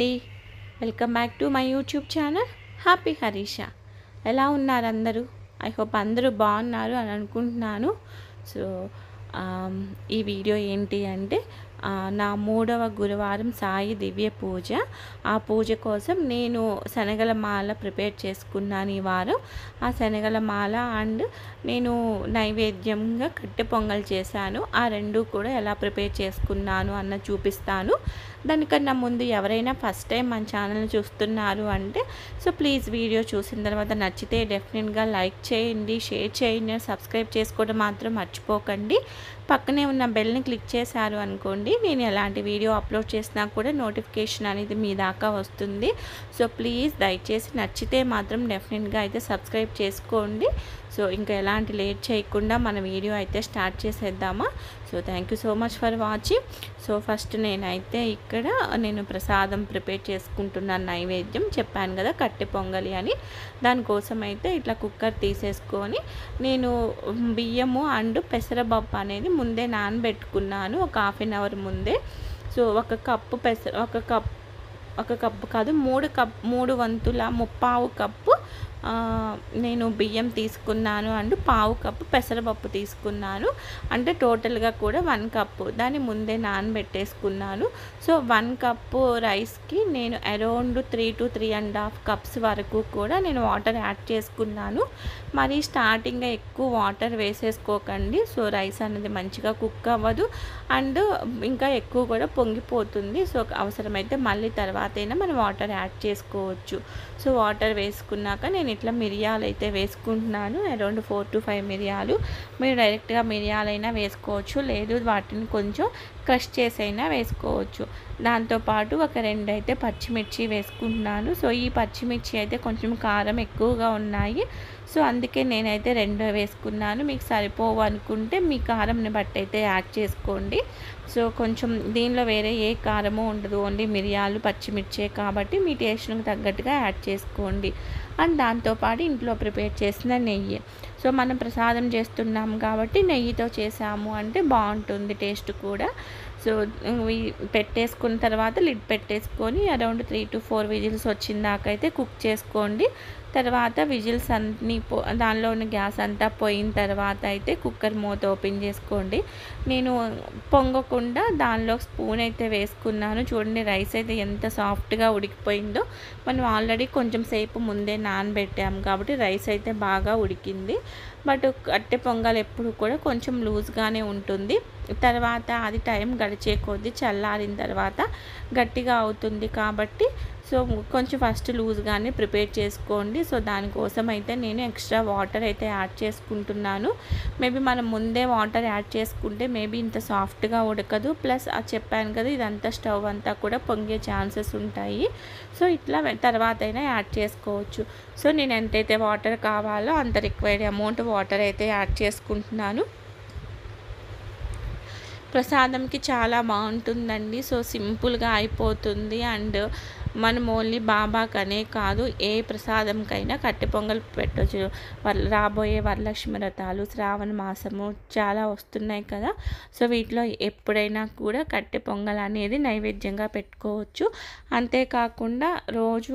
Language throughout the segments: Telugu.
అండి. Welcome back to my YouTube channel happy Harisha. ఎలా ఉన్నారు అందరూ? ఐ హోప్ అందరూ బాగున్నారు అని అనుకుంటున్నాను. సో ఈ వీడియో ఏంటి అంటే నా 3వ గురువారం సాయి దివ్య పూజ. ఆ పూజ కోసం నేను శనగల మాల ప్రిపేర్ చేసుకున్నాను ఈ వారం. ఆ శనగల మాల అండ్ నేను నైవేద్యంగా కట్టె పొంగల్ చేశాను. ఆ రెండు కూడా ఎలా ప్రిపేర్ చేసుకున్నాను అన్న చూపిస్తాను. దానికన్నా ముందు ఎవరైనా ఫస్ట్ టైం మన ఛానల్ని చూస్తున్నారు అంటే సో ప్లీజ్ వీడియో చూసిన తర్వాత నచ్చితే డెఫినెట్గా లైక్ చేయండి, షేర్ చేయండి, సబ్స్క్రైబ్ చేసుకోవడం మాత్రం మర్చిపోకండి. పక్కనే ఉన్న బెల్ని క్లిక్ చేశారు అనుకోండి, నేను ఎలాంటి వీడియో అప్లోడ్ చేసినా కూడా నోటిఫికేషన్ అనేది మీ దాకా వస్తుంది. సో ప్లీజ్ దయచేసి నచ్చితే మాత్రం డెఫినెట్గా అయితే సబ్స్క్రైబ్ చేసుకోండి. సో ఇంకా ఎలాంటి లేట్ చేయకుండా మన వీడియో అయితే స్టార్ట్ చేసేద్దామా. So thank you so much for watching. So first నేనైతే ఇక్కడ నేను ప్రసాదం ప్రిపేర్ చేసుకుంటున్నాను. నైవేద్యం చెప్పాను కదా కట్టె పొంగలి అని. దానికోసం అయితే ఇట్లా కుక్కర్ తీసేసుకొని నేను బియ్యము అండ్ పెసరపప్పు అనేది ముందే నానబెట్టుకున్నాను ఒక హాఫ్ అన్ అవర్ ముందే. సో ఒక కప్పు కాదు 3 వంతుల 3/4 కప్పు నేను బియ్యం తీసుకున్నాను అండ్ 1/4 కప్పు పెసరపప్పు తీసుకున్నాను. అంటే టోటల్గా కూడా 1 కప్పు దాన్ని ముందే నానబెట్టేసుకున్నాను. సో 1 కప్పు రైస్కి నేను అరౌండ్ 3 to 3.5 కప్స్ వరకు కూడా నేను వాటర్ యాడ్ చేసుకున్నాను. మరి స్టార్టింగ్గా ఎక్కువ వాటర్ వేసేసుకోకండి. సో రైస్ అనేది మంచిగా కుక్ అవ్వదు అండ్ ఇంకా ఎక్కువ కూడా పొంగిపోతుంది. సో అవసరమైతే మళ్ళీ తర్వాత అయినా మనం వాటర్ యాడ్ చేసుకోవచ్చు. సో వాటర్ వేసుకున్నాక నేను ఇట్లా మిరియాలు అయితే వేసుకుంటున్నాను. అరౌండ్ 4 to 5 మిరియాలు. మీరు డైరెక్ట్గా మిరియాలైనా వేసుకోవచ్చు, లేదు వాటిని కొంచెం క్రష్ చేసైనా వేసుకోవచ్చు. దాంతోపాటు ఒక 2 అయితే పచ్చిమిర్చి వేసుకుంటున్నాను. సో ఈ పచ్చిమిర్చి అయితే కొంచెం కారం ఎక్కువగా ఉన్నాయి. సో అందుకే నేనైతే 2 వేసుకున్నాను. మీకు సరిపోవు అనుకుంటే మీ కారంని బట్టి అయితే యాడ్ చేసుకోండి. సో కొంచెం దీనిలో వేరే ఏ కారమో ఉండదు, ఓన్లీ మిరియాలు పచ్చిమిర్చే కాబట్టి మీ టేస్ట్కి తగ్గట్టుగా యాడ్ చేసుకోండి. అండ్ దాంతోపాటు ఇంట్లో ప్రిపేర్ చేసిన నెయ్యి. సో మనం ప్రసాదం చేస్తున్నాం కాబట్టి నెయ్యితో చేసాము అంటే బాగుంటుంది టేస్ట్ కూడా. సో పెట్టేసుకున్న తర్వాత లిడ్ పెట్టేసుకొని అరౌండ్ 3 to 4 విజిల్స్ వచ్చిన దాకా అయితే కుక్ చేసుకోండి. తర్వాత విజిల్స్ అన్నీ దానిలో ఉన్న గ్యాస్ అంతా పోయిన తర్వాత అయితే కుక్కర్ మూత ఓపెన్ చేసుకోండి. నేను పొంగకుండా దానిలో స్పూన్ అయితే వేసుకున్నాను. చూడండి రైస్ అయితే ఎంత సాఫ్ట్గా ఉడికిపోయిందో. మనం ఆల్రెడీ కొంచెం సేపు ముందే నానబెట్టాము కాబట్టి రైస్ అయితే బాగా ఉడికింది. బట్ కట్టె పొంగల్ ఎప్పుడు కూడా కొంచెం లూజ్గానే ఉంటుంది. తర్వాత అది టైం గడిచే కొద్దీ చల్లారిన తర్వాత గట్టిగా అవుతుంది కాబట్టి సో కొంచెం ఫస్ట్ లూజ్గానే ప్రిపేర్ చేసుకోండి. సో దానికోసం అయితే నేను ఎక్స్ట్రా వాటర్ అయితే యాడ్ చేసుకుంటున్నాను. మేబీ మనం ముందే వాటర్ యాడ్ చేసుకుంటే మేబీ ఇంత సాఫ్ట్గా ఉడకదు. ప్లస్ చెప్పాను కదా ఇదంతా స్టవ్ అంతా కూడా పొంగే ఛాన్సెస్ ఉంటాయి. సో ఇట్లా తర్వాత అయినా యాడ్ చేసుకోవచ్చు. సో నేను ఎంతైతే వాటర్ కావాలో అంత రిక్వైర్డ్ అమౌంట్ వాటర్ అయితే యాడ్ చేసుకుంటున్నాను. ప్రసాదంకి చాలా బాగుంటుందండి. సో సింపుల్గా అయిపోతుంది అండ్ మనం ఓన్లీ బాబాకనే కాదు ఏ ప్రసాదంకైనా కట్టె పొంగల్ పెట్టవచ్చు. రాబోయే వరలక్ష్మి వ్రతాలు, శ్రావణ మాసము చాలా వస్తున్నాయి కదా. సో వీటిలో ఎప్పుడైనా కూడా కట్టె పొంగల్ అనేది నైవేద్యంగా పెట్టుకోవచ్చు. అంతేకాకుండా రోజు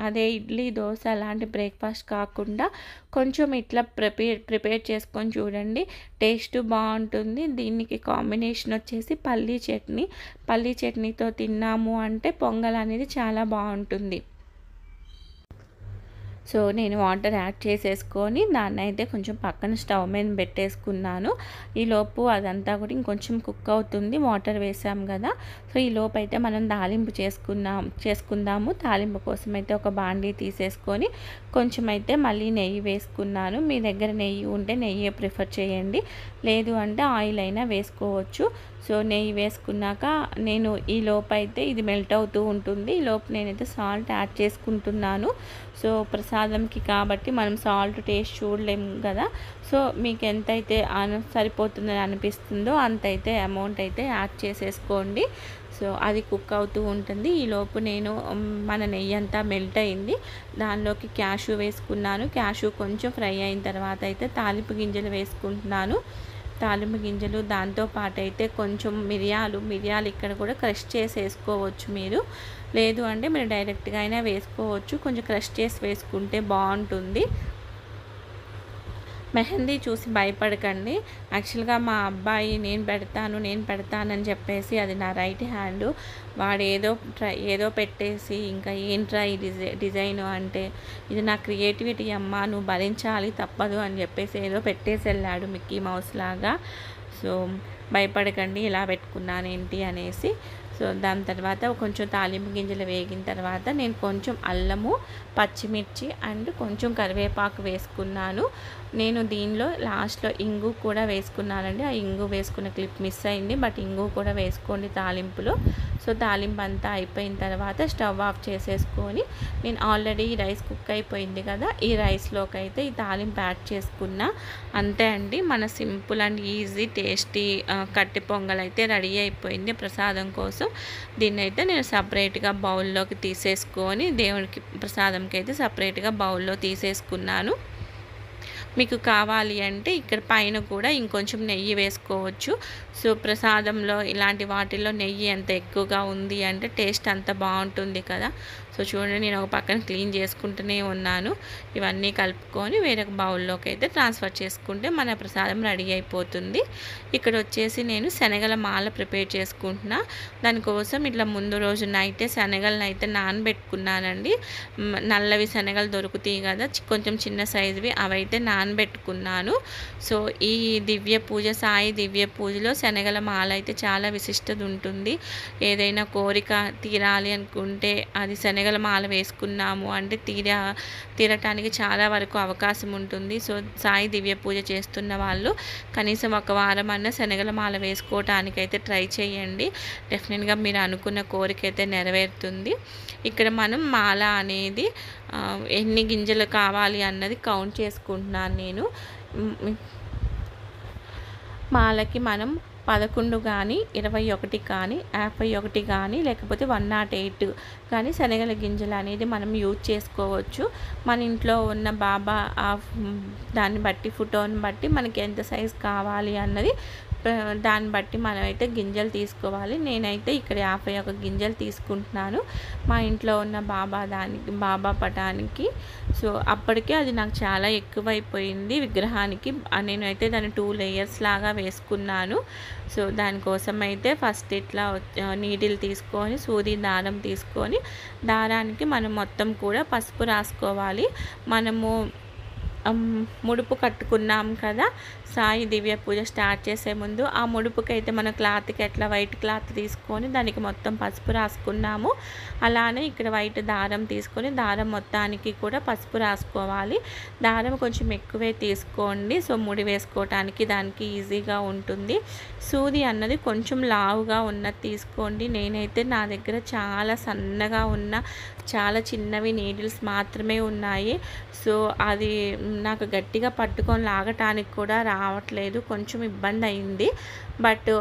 అదే ఇడ్లీ దోశ అలాంటి బ్రేక్ఫాస్ట్ కాకుండా కొంచెం ఇట్లా ప్రిపేర్ చేసుకొని చూడండి, టేస్ట్ బాగుంటుంది. దీనికి కాంబినేషన్ వచ్చేసి పల్లీ చట్నీతో తిన్నాము అంటే పొంగల్ అనేది చాలా బాగుంటుంది. సో నేను వాటర్ యాడ్ చేసేసుకొని దాన్ని అయితే కొంచెం పక్కన స్టవ్ మీద పెట్టేసుకున్నాను. ఈలోపు అదంతా కూడా ఇంకొంచెం కుక్ అవుతుంది, వాటర్ వేసాం కదా. సో ఈలోపు అయితే మనం తాలింపు చేసుకుందాము. తాలింపు కోసం అయితే ఒక బాండీ తీసేసుకొని కొంచెం అయితే మళ్ళీ నెయ్యి వేసుకున్నాను. మీ దగ్గర నెయ్యి ఉంటే నెయ్యి ప్రిఫర్ చేయండి, లేదు అంటే ఆయిల్ అయినా వేసుకోవచ్చు. సో నెయ్యి వేసుకున్నాక నేను ఈ లోపు అయితే ఇది మెల్ట్ అవుతూ ఉంటుంది. ఈ లోపు నేనైతే సాల్ట్ యాడ్ చేసుకుంటున్నాను. సో ప్రసాదంకి కాబట్టి మనం సాల్ట్ టేస్ట్ చూడలేము కదా. సో మీకు ఎంతైతే సరిపోతుందని అనిపిస్తుందో అంతైతే అమౌంట్ అయితే యాడ్ చేసేసుకోండి. సో అది కుక్ అవుతూ ఉంటుంది. ఈలోపు నేను మన నెయ్యి అంతా మెల్ట్ అయింది. దానిలోకి క్యాషు వేసుకున్నాను. క్యాషు కొంచెం ఫ్రై అయిన తర్వాత అయితే తాలింపు గింజలు వేసుకుంటున్నాను. తాలింపు గింజలు, దాంతో పాటైతే కొంచెం మిరియాలు ఇక్కడ కూడా క్రష్ చేసి వేసుకోవచ్చు మీరు. లేదు అంటే మీరు డైరెక్ట్‌గా అయినా వేసుకోవచ్చు. కొంచెం క్రష్ చేసి వేసుకుంటే బావుంటుంది. మెహందీ చూసి భయపడకండి. యాక్చువల్‌గా మా అబ్బాయి నేను పెడతానని చెప్పేసి అది నా రైట్ హ్యాండు. వాడు ఏదో పెట్టేసి ఇంకా ఏంట్రా ఈ డిజైను అంటే, ఇది నా క్రియేటివిటీ అమ్మా, నువ్వు భరించాలి తప్పదు అని చెప్పేసి ఏదో పెట్టేసి వెళ్ళాడు మిక్కీ మౌస్ లాగా. సో భయపడకండి ఇలా పెట్టుకున్నానేంటి అనేసి. సో దాని తర్వాత కొంచెం తాలింపు గింజలు వేగిన తర్వాత నేను కొంచెం అల్లము, పచ్చిమిర్చి అండ్ కొంచెం కరివేపాకు వేసుకున్నాను. నేను దీనిలో లాస్ట్‌లో ఇంగు కూడా వేసుకున్నానండి. ఆ ఇంగు వేసుకున్న క్లిప్ మిస్ అయింది. బట్ ఇంగు కూడా వేసుకోండి తాలింపులో. సో తాలింపు అంతా అయిపోయిన తర్వాత స్టవ్ ఆఫ్ చేసేసుకొని, నేను ఆల్రెడీ రైస్ కుక్ అయిపోయింది కదా, ఈ రైస్లోకి అయితే ఈ తాలింపు యాడ్ చేసుకున్నా. అంతే అండి, మన సింపుల్ అండ్ ఈజీ టేస్టీ కట్టె పొంగల్ అయితే రెడీ అయిపోయింది ప్రసాదం కోసం. దీన్నైతే నేను సపరేట్‌గా బౌల్లోకి తీసేసుకొని దేవునికి ప్రసాదంకి అయితే సపరేట్‌గా బౌల్లో తీసేసుకున్నాను. మీకు కావాలి అంటే ఇక్కడ పైన కూడా ఇంకొంచెం నెయ్యి వేసుకోవచ్చు. సో ప్రసాదంలో ఇలాంటి వాటిల్లో నెయ్యి ఎంత ఎక్కువగా ఉంది అంటే టేస్ట్ అంత బాగుంటుంది కదా. సో చూడండి, నేను ఒక పక్కన క్లీన్ చేసుకుంటూనే ఉన్నాను. ఇవన్నీ కలుపుకొని వేరొక బౌల్లోకి అయితే ట్రాన్స్ఫర్ చేసుకుంటే మన ప్రసాదం రెడీ అయిపోతుంది. ఇక్కడ వచ్చేసి నేను శనగల మాల ప్రిపేర్ చేసుకుంటున్నా. దానికోసం ఇట్లా ముందు రోజు నైటే శనగలను అయితే నానబెట్టుకున్నానండి. నల్లవి శనగలు దొరుకుతాయి కదా, కొంచెం చిన్న సైజువి, అవైతే నానబెట్టుకున్నాను. సో ఈ సాయి దివ్య పూజలో శనగల మాల అయితే చాలా విశిష్టత ఉంటుంది. ఏదైనా కోరిక తీరాలి అనుకుంటే అది శనగల మాల వేసుకున్నాము అంటే తీరటానికి చాలా వరకు అవకాశం ఉంటుంది. సో సాయి దివ్య పూజ చేస్తున్న వాళ్ళు కనీసం ఒక వారం అన్న శనగల మాల వేసుకోవటానికైతే ట్రై చేయండి. డెఫినెట్గా మీరు అనుకున్న కోరిక అయితే నెరవేరుతుంది. ఇక్కడ మనం మాల అనేది ఎన్ని గింజలు కావాలి అన్నది కౌంట్ చేసుకుంటున్నాను నేను. మాలకి మనం 11 కానీ, 21 కానీ, 51 కానీ, లేకపోతే 108 కానీ శనగల గింజలు అనేది మనం యూజ్ చేసుకోవచ్చు. మన ఇంట్లో ఉన్న బాబా దాన్ని బట్టి, ఫోటోని బట్టి మనకి ఎంత సైజు కావాలి అన్నది దాన్ని బట్టి మనమైతే గింజలు తీసుకోవాలి. నేనైతే ఇక్కడ 51 గింజలు తీసుకుంటున్నాను మా ఇంట్లో ఉన్న బాబా పటానికి. సో అప్పటికే అది నాకు చాలా ఎక్కువైపోయింది విగ్రహానికి. నేనైతే దాన్ని 2 లేయర్స్ లాగా వేసుకున్నాను. సో దానికోసం అయితే ఫస్ట్ ఇట్లా నీడిల్ తీసుకొని, సూది దారం తీసుకొని, దారానికి మనం మొత్తం కూడా పసుపు రాసుకోవాలి. మనము ముడుపు కట్టుకున్నాం కదా సాయి దివ్య పూజ స్టార్ట్ చేసే ముందు, ఆ ముడుపుకైతే మన క్లాత్కి ఎట్లా వైట్ క్లాత్ తీసుకొని దానికి మొత్తం పసుపు రాసుకున్నాము. అలానే ఇక్కడ వైట్ దారం తీసుకొని దారం మొత్తానికి కూడా పసుపు రాసుకోవాలి. దారం కొంచెం ఎక్కువే తీసుకోండి. సో ముడి వేసుకోవటానికి దానికి ఈజీగా ఉంటుంది. సూది అన్నది కొంచెం లావుగా ఉన్నది తీసుకోండి. నేనైతే నా దగ్గర చాలా సన్నగా ఉన్న చాలా చిన్నవి నీడిల్స్ మాత్రమే ఉన్నాయి. సో అది నాకు గట్టిగా పట్టుకొని లాగటానికి కూడా రావట్లేదు, కొంచెం ఇబ్బంది అయింది. బట్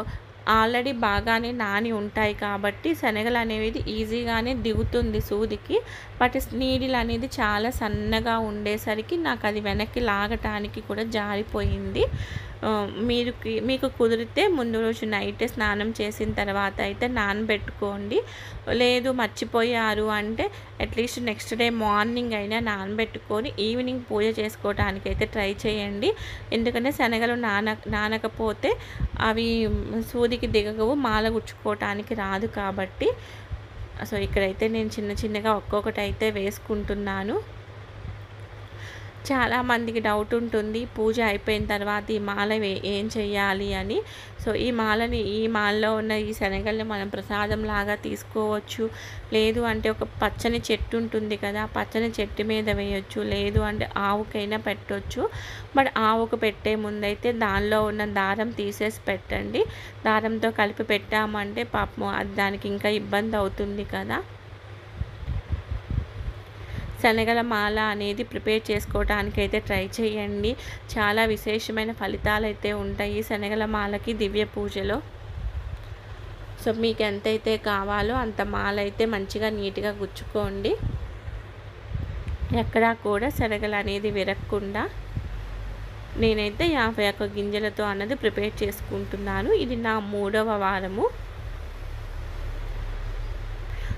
ఆల్రెడీ బాగానే నాని ఉంటాయి కాబట్టి శనగలు అనేది ఈజీగానే దిగుతుంది సూదికి. బట్ నీడిల్ అనేది చాలా సన్నగా ఉండేసరికి నాకు అది వెనక్కి లాగటానికి కూడా జారిపోయింది. మీకు కుదిరితే ముందు రోజు నైటే స్నానం చేసిన తర్వాత అయితే నానబెట్టుకోండి. లేదు మర్చిపోయారు అంటే అట్లీస్ట్ నెక్స్ట్ డే మార్నింగ్ అయినా నానబెట్టుకొని ఈవినింగ్ పూజ చేసుకోవడానికి అయితే ట్రై చేయండి. ఎందుకంటే శనగలు నానకపోతే అవి సూదికి దిగవు, మాల గుచ్చుకోవటానికి రాదు కాబట్టి. సో ఇక్కడైతే నేను చిన్నగా ఒక్కొక్కటి అయితే వేసుకుంటున్నాను. చాలామందికి డౌట్ ఉంటుంది పూజ అయిపోయిన తర్వాత ఈ మాల ఏం చేయాలి అని. సో ఈ మాలలో ఉన్న ఈ శనగల్ని మనం ప్రసాదం లాగా తీసుకోవచ్చు. లేదు అంటే ఒక పచ్చని చెట్టు ఉంటుంది కదా, పచ్చని చెట్టు మీద వేయొచ్చు. లేదు అంటే ఆవుకైనా పెట్టొచ్చు. బట్ ఆవుకు పెట్టే ముందైతే దానిలో ఉన్న దారం తీసేసి పెట్టండి. దారంతో కలిపి పెట్టామంటే పాపం అది దానికి ఇంకా ఇబ్బంది అవుతుంది కదా. శనగల మాల అనేది ప్రిపేర్ చేసుకోవడానికి అయితే ట్రై చేయండి. చాలా విశేషమైన ఫలితాలు అయితే ఉంటాయి శనగల మాలకి దివ్య పూజలో. సో మీకు ఎంతైతే కావాలో అంత మాల అయితే మంచిగా నీట్గా గుచ్చుకోండి. ఎక్కడా కూడా శనగలు అనేది విరగకుండా నేనైతే 51 గింజలతో అన్నది ప్రిపేర్ చేసుకుంటున్నాను. ఇది నా 3వ వారము.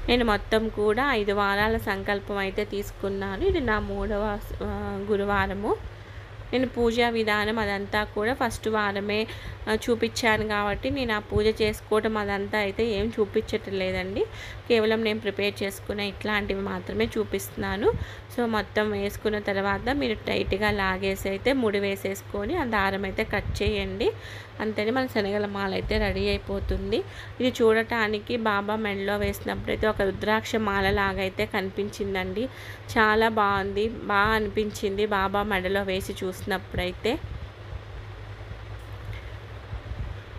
నేను మొత్తం కూడా 5 వారాల సంకల్పం అయితే తీసుకున్నాను. ఇది నా 3వ గురువారము. నేను పూజా విధానం అదంతా కూడా ఫస్ట్ వారమే చూపించాను కాబట్టి నేను ఆ పూజ చేసుకోవడం అదంతా అయితే ఏం చూపించట్లేదండి. కేవలం నేను ప్రిపేర్ చేసుకునే ఇట్లాంటివి మాత్రమే చూపిస్తున్నాను. సో మొత్తం వేసుకున్న తర్వాత మీరు టైట్గా లాగేసి అయితే ముడి వేసేసుకొని ఆ దారం అయితే కట్ చేయండి. అంతేనే మన శనగల మాల అయితే రెడీ అయిపోతుంది. ఇది చూడటానికి బాబా మెడలో వేసినప్పుడైతే ఒక రుద్రాక్ష మాల లాగా అయితే కనిపించిందండి. చాలా బాగుంది, బాగా అనిపించింది బాబా మెడలో వేసి చూసినప్పుడైతే.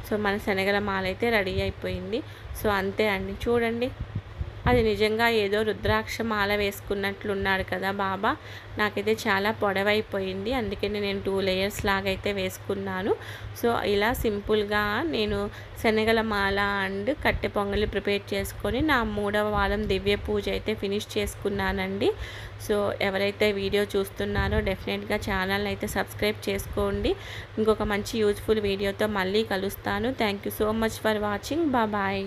సో మన శనగల మాల అయితే రెడీ అయిపోయింది. సో అంతే అండి, చూడండి అది నిజంగా ఏదో రుద్రాక్ష మాల వేసుకున్నట్లున్నాడు కదా బాబా. నాకైతే చాలా పొడవైపోయింది, అందుకని నేను 2 లేయర్స్ లాగా అయితే వేసుకున్నాను. సో ఇలా సింపుల్గా నేను శనగల మాల అండ్ కట్టె పొంగలి ప్రిపేర్ చేసుకొని నా 3వ వారం దివ్య పూజ అయితే ఫినిష్ చేసుకున్నానండి. సో ఎవరైతే వీడియో చూస్తున్నారో డెఫినెట్గా ఛానల్ అయితే సబ్స్క్రైబ్ చేసుకోండి. ఇంకొక మంచి యూజ్ఫుల్ వీడియోతో మళ్ళీ కలుస్తాను. Thank you so much for watching. Bye.